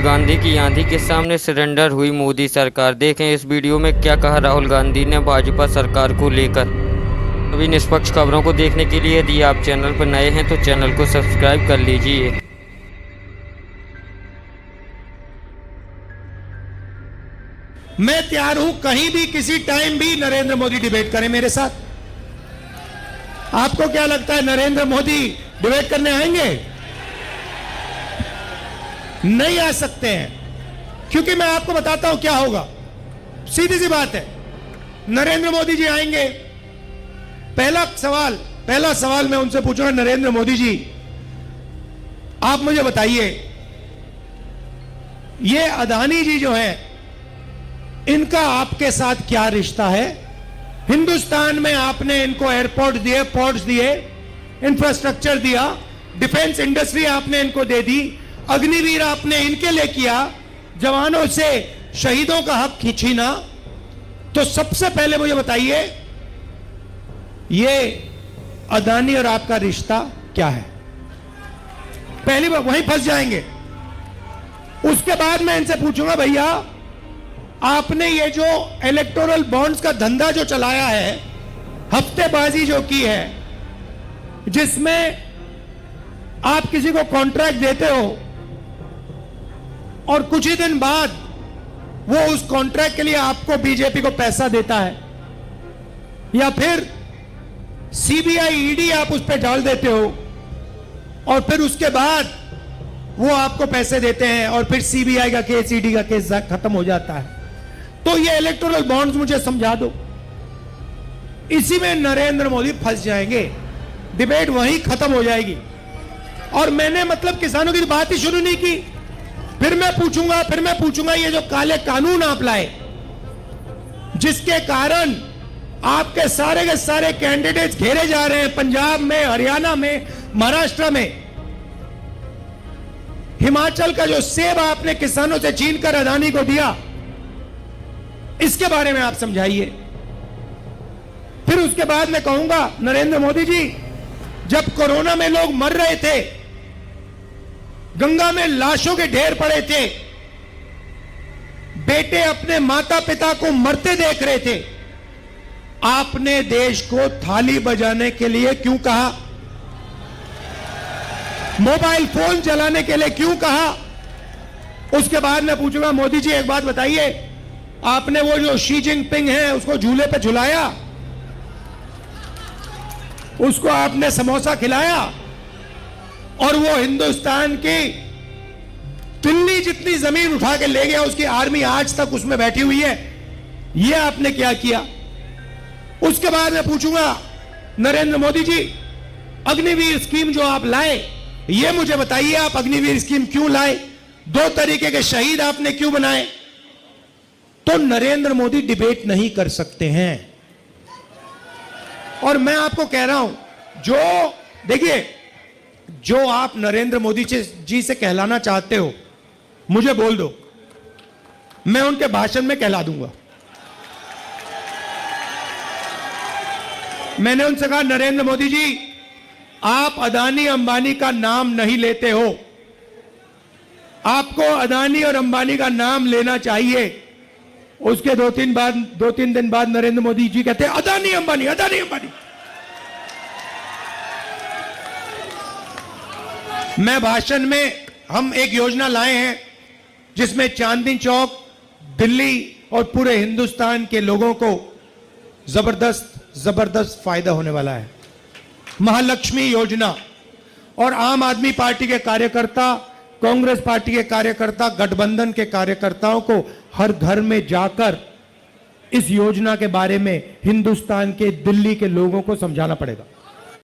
गांधी की आंधी के सामने सरेंडर हुई मोदी सरकार। देखें इस वीडियो में क्या कहा राहुल गांधी ने भाजपा सरकार को लेकर। सभी निष्पक्ष खबरों को देखने के लिए यदि आप चैनल पर नए हैं तो चैनल को सब्सक्राइब कर लीजिए। मैं तैयार हूं कहीं भी किसी टाइम भी नरेंद्र मोदी डिबेट करें मेरे साथ। आपको क्या लगता है नरेंद्र मोदी डिबेट करने आएंगे? नहीं आ सकते हैं, क्योंकि मैं आपको बताता हूं क्या होगा। सीधी सी बात है, नरेंद्र मोदी जी आएंगे। पहला सवाल मैं उनसे पूछूंगा, नरेंद्र मोदी जी आप मुझे बताइए, ये अदानी जी जो है इनका आपके साथ क्या रिश्ता है? हिंदुस्तान में आपने इनको एयरपोर्ट दिए, पोर्ट्स दिए, इंफ्रास्ट्रक्चर दिया, डिफेंस इंडस्ट्री आपने इनको दे दी, अग्निवीर आपने इनके लिए किया, जवानों से शहीदों का हक खींचीना। तो सबसे पहले मुझे बताइए, ये अदानी और आपका रिश्ता क्या है? पहली बार वहीं फंस जाएंगे। उसके बाद मैं इनसे पूछूंगा, भैया आपने ये जो इलेक्टोरल बॉन्ड्स का धंधा जो चलाया है, हफ्तेबाजी जो की है, जिसमें आप किसी को कॉन्ट्रैक्ट देते हो और कुछ ही दिन बाद वो उस कॉन्ट्रैक्ट के लिए आपको बीजेपी को पैसा देता है, या फिर सीबीआई ईडी आप उस पर डाल देते हो और फिर उसके बाद वो आपको पैसे देते हैं और फिर सीबीआई का केस, ईडी का केस खत्म हो जाता है। तो ये इलेक्टोरल बॉन्ड्स मुझे समझा दो। इसी में नरेंद्र मोदी फंस जाएंगे, डिबेट वहीं खत्म हो जाएगी। और मैंने मतलब किसानों की बात ही शुरू नहीं की। फिर मैं पूछूंगा ये जो काले कानून आप लाए, जिसके कारण आपके सारे के सारे कैंडिडेट्स घेरे जा रहे हैं, पंजाब में, हरियाणा में, महाराष्ट्र में। हिमाचल का जो सेब आपने किसानों से छीनकर अदानी को दिया, इसके बारे में आप समझाइए। फिर उसके बाद मैं कहूंगा, नरेंद्र मोदी जी जब कोरोना में लोग मर रहे थे, गंगा में लाशों के ढेर पड़े थे, बेटे अपने माता पिता को मरते देख रहे थे, आपने देश को थाली बजाने के लिए क्यों कहा? मोबाइल फोन चलाने के लिए क्यों कहा? उसके बाद मैं पूछूंगा, मोदी जी एक बात बताइए, आपने वो जो शी जिनपिंग है उसको झूले पे झुलाया, उसको आपने समोसा खिलाया, और वो हिंदुस्तान की दिल्ली जितनी जमीन उठा के ले गया, उसकी आर्मी आज तक उसमें बैठी हुई है। ये आपने क्या किया? उसके बाद मैं पूछूंगा, नरेंद्र मोदी जी अग्निवीर स्कीम जो आप लाए, ये मुझे बताइए, आप अग्निवीर स्कीम क्यों लाए? 2 तरीके के शहीद आपने क्यों बनाए? तो नरेंद्र मोदी डिबेट नहीं कर सकते हैं। और मैं आपको कह रहा हूं, जो देखिए, जो आप नरेंद्र मोदी जी से कहलाना चाहते हो, मुझे बोल दो, मैं उनके भाषण में कहला दूंगा। मैंने उनसे कहा, नरेंद्र मोदी जी आप अदानी अंबानी का नाम नहीं लेते हो, आपको अदानी और अंबानी का नाम लेना चाहिए। उसके 2-3 दिन बाद नरेंद्र मोदी जी कहते हैं, अदानी अंबानी, अदानी अंबानी। मैं भाषण में, हम एक योजना लाए हैं जिसमें चांदनी चौक, दिल्ली और पूरे हिंदुस्तान के लोगों को जबरदस्त फायदा होने वाला है। महालक्ष्मी योजना। और आम आदमी पार्टी के कार्यकर्ता, कांग्रेस पार्टी के कार्यकर्ता, गठबंधन के कार्यकर्ताओं को हर घर में जाकर इस योजना के बारे में हिंदुस्तान के, दिल्ली के लोगों को समझाना पड़ेगा।